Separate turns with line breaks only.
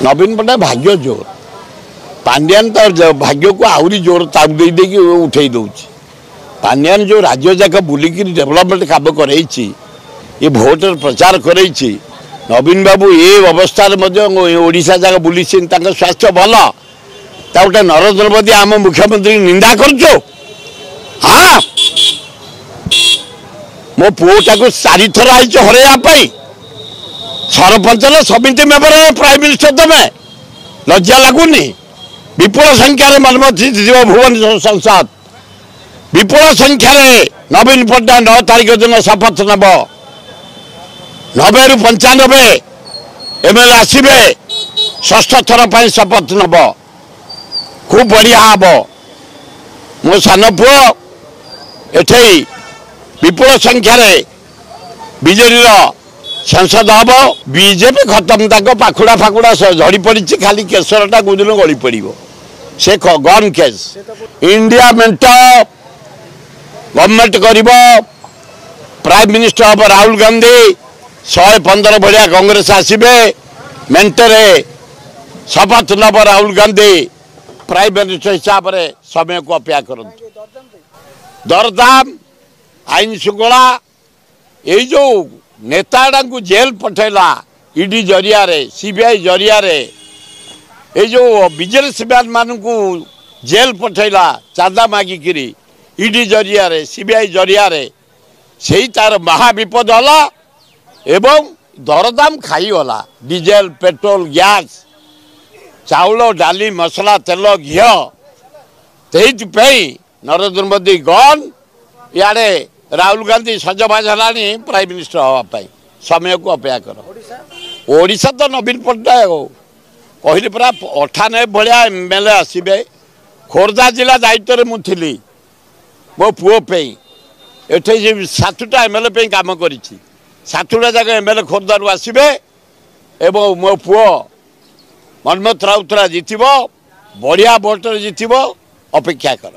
नवीन पट्टनायक भाग्य जोर पांड्यान तो भाग्य को आहरी जोर ताप दे उठे दौर पांड्यान जो राज्य जाक बुलिक डेभलपमेंट काम कर ये भोटर प्रचार कर नवीन बाबू ये अवस्था ओडिशा जाक बुली स्वास्थ्य भल गोटे नरेंद्र मोदी आम मुख्यमंत्री निंदा कर हाँ मो पुटा को 4 थर आई हरैया सरपंच समिति मेम्बर प्राइम मिनिस्टर तमें लज्जा लगुनि विपुल संख्यार मनमती भुवनेश्वर संसद विपुल संख्यार नवीन पट्टनायक 9 तारिख दिन शपथ नब 90 ରୁ 95 एमएलए आसबे षष्ठ थर पर शपथ नब खूब बढ़िया हम मो सान पु एठे विपुल संख्यार बीजेडी संसद हम बीजेपी खत्म तक पाखुड़ा फाखुड़ा झड़ी पड़ी खाली केशरटा को दिन गली पड़ से गन केस इंडिया मेंट गवर्नमेंट कर प्राइम मिनिस्टर हम राहुल गांधी 115 भाया कांग्रेस आसबे मेंटरे शपथ नब राहुल गांधी प्राइम मिनिस्टर हिसाब से समय को अपेक्षा कर दरदाम आईन श्रृंखला ये जो नेता को जेल पठेला ईडी जरिया सीबीआई जरिया ये जो बिजनेसमैन मान को जेल पठेला चांदा मागिकी ईडी जरिया सीबीआई जरिया से तार महाविपद है एवं दरदाम खाईगला डीजेल पेट्रोल गैस चाउल डाली मसला तेल घी नरेंद्र मोदी गन इे राहुल गांधी सजबाज है प्राइम मिनिस्टर हाँपाई समय को अपेक्षा कर ओडिशा तो नवीन पट्टनायक कहली परा 98 भाया एमएलए आसबे खोर्धा जिला दायित्व में मुझी मो पुओ एटे 7टा एमएलए काम कर 7टा जगह एमएलए खोर्धारू आसबे एवं मो पुओ मनमथ राउतरा जीत बढ़िया भोटर जीत अपेक्षा कर।